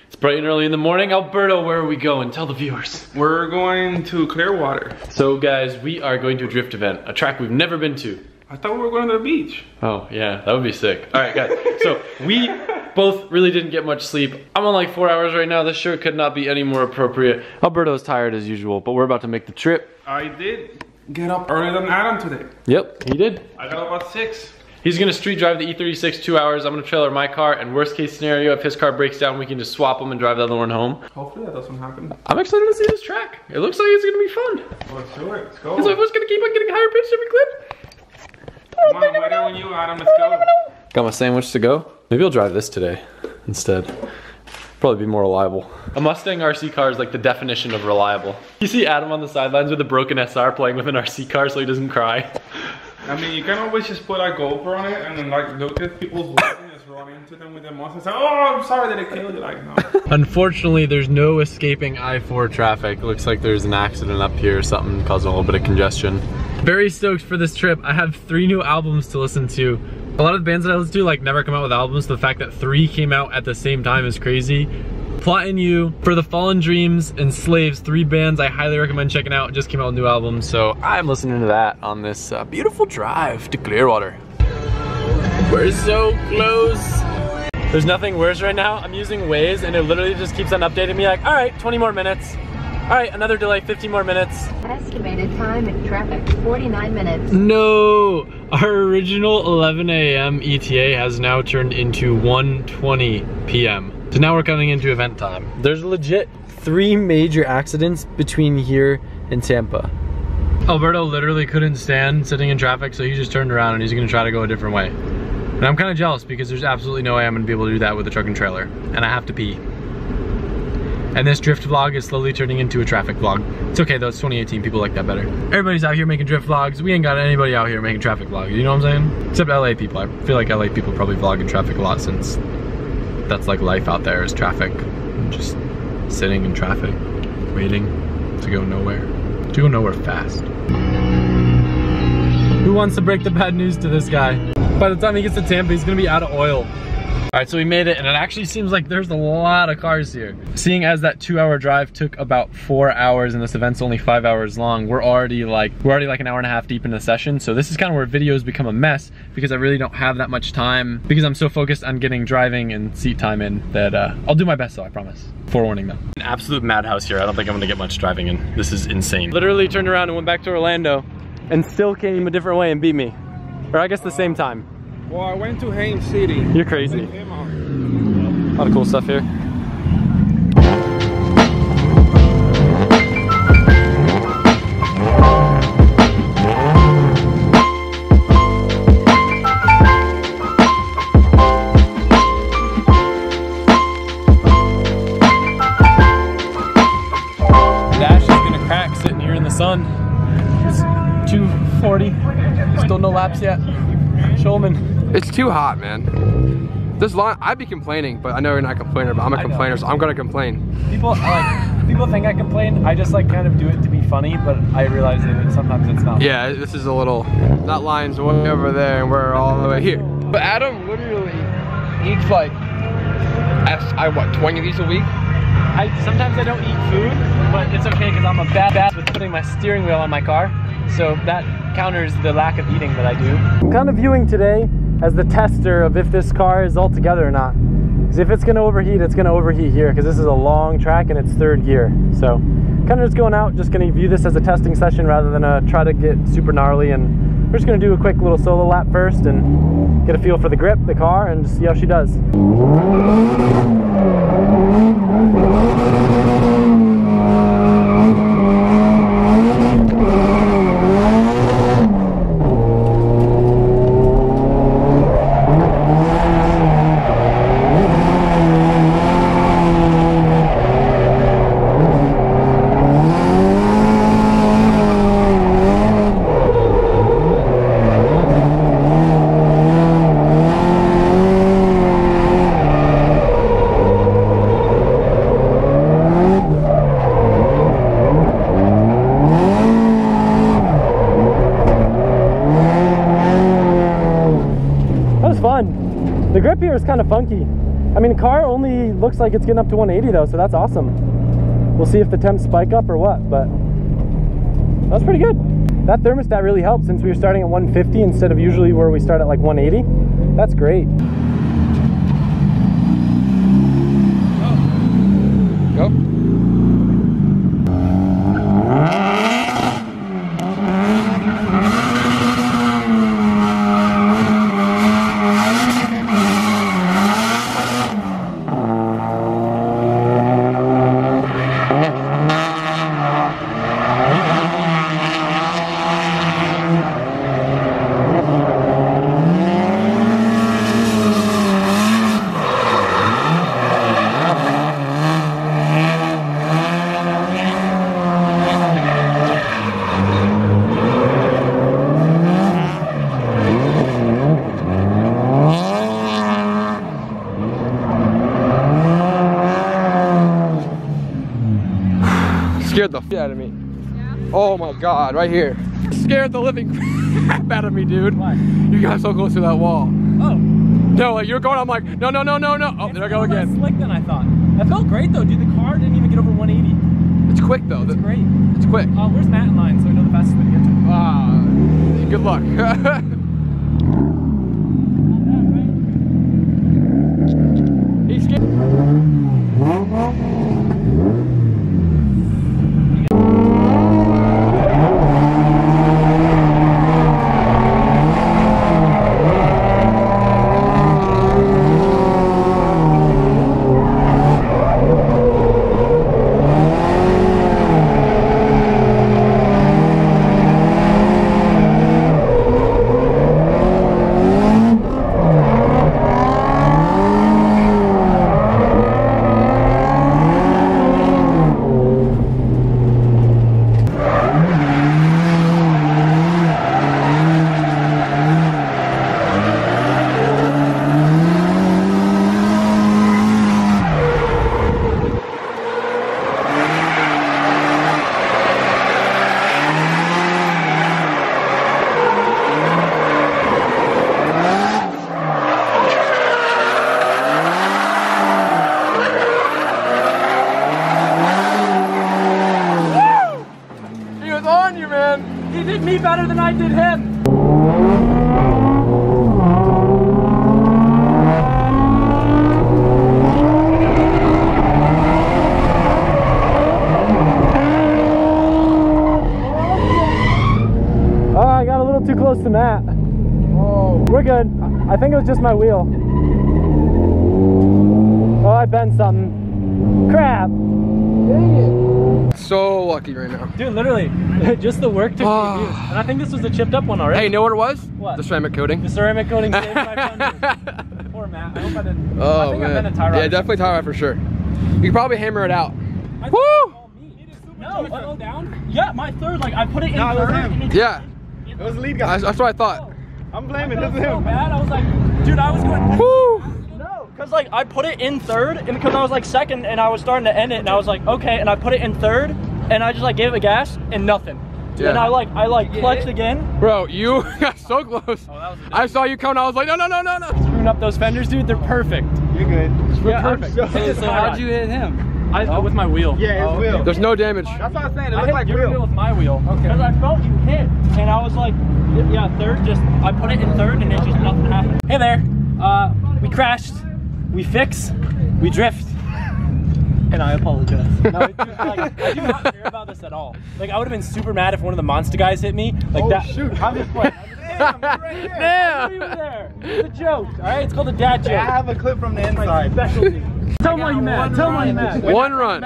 It's bright and early in the morning. Alberto, where are we going? Tell the viewers. We're going to Clearwater. So guys, we are going to a drift event, a track we've never been to. I thought we were going to the beach. Oh yeah, that would be sick. All right guys, so we both really didn't get much sleep. I'm on like 4 hours right now. This shirt could not be any more appropriate. Alberto's tired as usual, but we're about to make the trip. I did get up earlier than Adam today. Yep, he did. I got up at 6. He's gonna street drive the E36 2 hours. I'm gonna trailer my car, and worst case scenario, if his car breaks down, we can just swap them and drive the other one home. Hopefully that doesn't happen. I'm excited to see this track. It looks like it's gonna be fun. Let's do it. Let's go. It's like what's gonna keep on getting higher pitched every clip. Come on, I'm waiting on you, Adam. Let's go. Got my sandwich to go. Maybe I'll drive this today instead. Probably be more reliable. A Mustang RC car is like the definition of reliable. You see Adam on the sidelines with a broken SR playing with an RC car so he doesn't cry. I mean, you can always just put a GoPro on it and then like look at people's walking and just run into them with their monster and say, oh, I'm sorry that I killed you. Like, no. Unfortunately, there's no escaping I-4 traffic. Looks like there's an accident up here or something causing a little bit of congestion. Very stoked for this trip. I have 3 new albums to listen to. A lot of the bands that I listen to like never come out with albums. The fact that 3 came out at the same time is crazy. Plot in You, For the Fallen Dreams, and Slaves, 3 bands I highly recommend checking out. Just came out with new albums, so I'm listening to that on this beautiful drive to Clearwater. We're so close. There's nothing worse right now. I'm using Waze and it literally just keeps on updating me like, all right, 20 more minutes. All right, another delay, 15 more minutes. Estimated time in traffic, 49 minutes. No, our original 11 a.m. ETA has now turned into 1:20 p.m. So now we're coming into event time. There's legit 3 major accidents between here and Tampa. Alberto literally couldn't stand sitting in traffic, so he just turned around and he's gonna try to go a different way. And I'm kind of jealous because there's absolutely no way I'm gonna be able to do that with a truck and trailer. And I have to pee. And this drift vlog is slowly turning into a traffic vlog. It's okay though, it's 2018, people like that better. Everybody's out here making drift vlogs. We ain't got anybody out here making traffic vlogs, you know what I'm saying? Except LA people. I feel like LA people probably vlog in traffic a lot since that's like life out there is traffic. Just sitting in traffic, waiting to go nowhere. To go nowhere fast. Who wants to break the bad news to this guy? By the time he gets to Tampa, he's gonna be out of oil. All right, so we made it, and it actually seems like there's a lot of cars here. Seeing as that 2-hour drive took about 4 hours and this event's only 5 hours long, we're already like an hour and a half deep in the session. So this is kind of where videos become a mess because I really don't have that much time because I'm so focused on getting driving and seat time in that I'll do my best though, I promise. Forewarning though. An absolute madhouse here. I don't think I'm gonna get much driving in. This is insane. Literally turned around and went back to Orlando and still came a different way and beat me. Or I guess the same time. Well, I went to Haines City. You're crazy. A lot of cool stuff here. Dash is gonna crack sitting here in the sun. It's 2:40. Still no laps yet. Shulman. It's too hot, man. This line, I'd be complaining, but I know you're not a complainer, but I'm a complainer, so I'm gonna complain. People think I complain. I just like kind of do it to be funny, but I realize that sometimes it's not. Yeah, this is a little, that line's way over there and we're all the way here. But Adam literally eats like, what, 20 of these a week? Sometimes I don't eat food, but it's okay because I'm a bad with putting my steering wheel on my car. So that counters the lack of eating that I do. I'm kind of viewing today as the tester of if this car is all together or not. Because if it's gonna overheat, it's gonna overheat here because this is a long track and it's 3rd gear. So kind of just going out, just gonna view this as a testing session rather than try to get super gnarly. And we're just gonna do a quick little solo lap first and get a feel for the grip, the car, and just see how she does. looks like it's getting up to 180 though, so that's awesome. We'll see if the temps spike up or what, but that's pretty good. That thermostat really helped since we were starting at 150 instead of usually where we start at like 180. That's great. Go. Scared the f*** out of me. Yeah? Oh my god, right here. Scared the living crap out of me, dude. Why? You got so close to that wall. Oh. No, like you're going, I'm like, no, no, no, no, no. Oh, there I go again. It's slick than I thought. That felt great though, dude. The car didn't even get over 180. It's quick though. It's great. It's quick. Where's Matt in line so I know the fastest way to get to him? Good luck. He's scared. He did me better than I did him. Oh, I got a little too close to Matt. Oh, we're good. I think it was just my wheel. Oh, I bent something. Crap. Dang it. So lucky right now. Dude, literally, just the work took me years. And I think this was the chipped up one already. Hey, you know what it was? What? The ceramic coating. The ceramic coating saved my fenders. Poor Matt. I hope I didn't. Oh, I think man. I bent a tie rod. Yeah, definitely tie rod for sure. You could probably hammer it out. Woo! No, go down. Yeah, my third, like I put it in third. And it Yeah. It was the lead guy. That's what I thought. I'm blaming it. this So him. bad. I was like, dude, I was going. Woo! No, because like I put it in third, and because I was like second, and I was starting to end it, and I was like, okay, and I put it in third, and I just like gave it gas, and nothing. Yeah. And I clutched again. Bro, you got so close. I saw you coming. I was like, no, no, no, no, no. Screwing up those fenders, dude. They're perfect. You're good. Yeah, perfect. So how'd you hit him? With my wheel. Yeah, his wheel. There's no damage. That's what I'm saying. It I looks hit like your wheel with my wheel. Okay. Because I felt you hit, and I was like, yeah, third. Just I put it in third, and it just nothing happened. Hey there. We crashed. We fix. We drift. And I apologize. No, dude, like, I do not care about this at all. Like, I would have been super mad if one of the monster guys hit me. Like that. Shoot. I'm just playing. Damn, you're right there. Damn. You were there. It's a joke. All right, it's called a dad joke. I have a clip from the inside. Specialty. Tell me why you mad. Tell me why you mad. One run.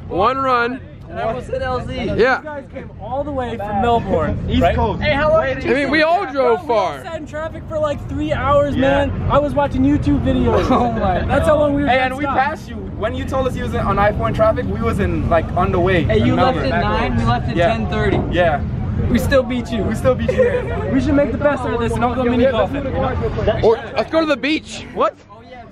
One run. And I almost hit LZ. Yeah. You guys came all the way from Melbourne. East right? Coast. Hey, how long did you I mean, we all drove We all far. sat in traffic for like 3 hours, man. I was watching YouTube videos. Oh my. That's how long we were. Hey, and we passed you. When you told us you was on I-4 in traffic, we was in like on the way. Hey, you left at 9, we left at 10:30. Yeah. We still beat you. We still beat you here. We should make the best out of this and don't go mini golfing. Or let's go to the beach. What?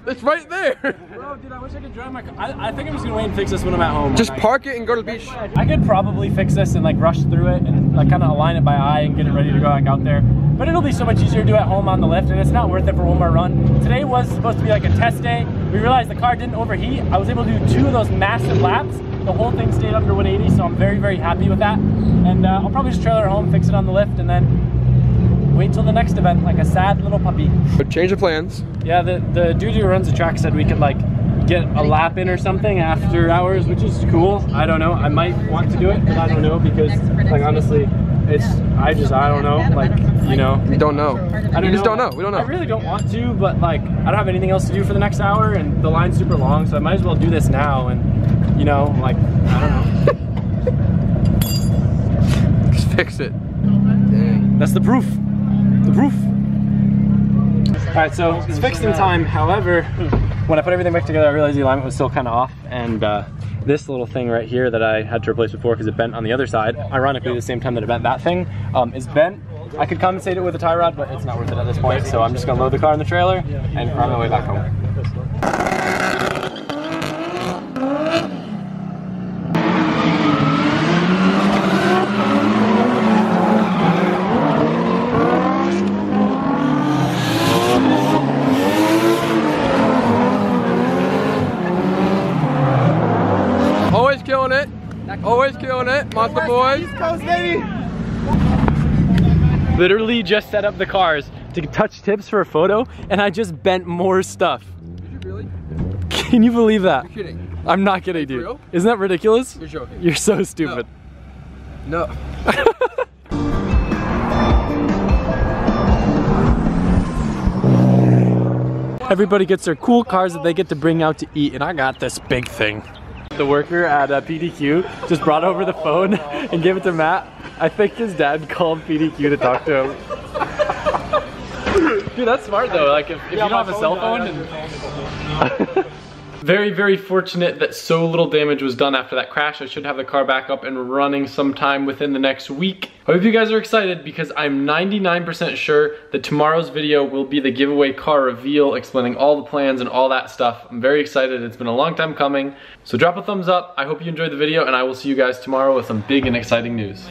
It's right there. Bro, dude, I wish I could drive my car. I think I'm just gonna wait and fix this when I'm at home. Just park it and go to the beach. I could probably fix this and like rush through it and like kind of align it by eye and get it ready to go back out there. But it'll be so much easier to do at home on the lift, and it's not worth it for one more run. Today was supposed to be like a test day. We we realized the car didn't overheat. I was able to do 2 of those massive laps. The whole thing stayed under 180, so I'm very, very happy with that. And I'll probably just trailer it home, fix it on the lift, and then wait till the next event like a sad little puppy. But change of plans. Yeah, the dude who runs the track said we could like get a lap in or something after hours, which is cool. I don't know. I might want to do it, but I don't know because, like, honestly, I don't know. Like, you know. We don't know. We just don't know. We don't know. I really don't want to, but like, I don't have anything else to do for the next hour, and the line's super long, so I might as well do this now. And you know, like, I don't know. Just fix it. Dang. That's the proof. The proof. All right, so it's fixed in time. However, when I put everything back together, I realized the alignment was still kind of off, and this little thing right here that I had to replace before because it bent on the other side, ironically the same time that it bent that thing, is bent. I could compensate it with a tie rod, but it's not worth it at this point, so I'm just gonna load the car in the trailer and run my way back home. Always killing it. Always killing it. Monster boys. East Coast, baby. Literally just set up the cars to touch tips for a photo, and I just bent more stuff. Did you really? Can you believe that? You're kidding. I'm not kidding, dude. real? Isn't that ridiculous? You're joking. You're so stupid. No. Everybody gets their cool cars that they get to bring out to eat, and I got this big thing. The worker at PDQ just brought over the phone and gave it to Matt. I think his dad called PDQ to talk to him. Dude, that's smart though. Like if you don't have a cell phone. Very, very fortunate that so little damage was done after that crash. I should have the car back up and running sometime within the next week. I hope you guys are excited because I'm 99% sure that tomorrow's video will be the giveaway car reveal, explaining all the plans and all that stuff. I'm very excited. It's been a long time coming. So drop a thumbs up. I hope you enjoyed the video, and I will see you guys tomorrow with some big and exciting news.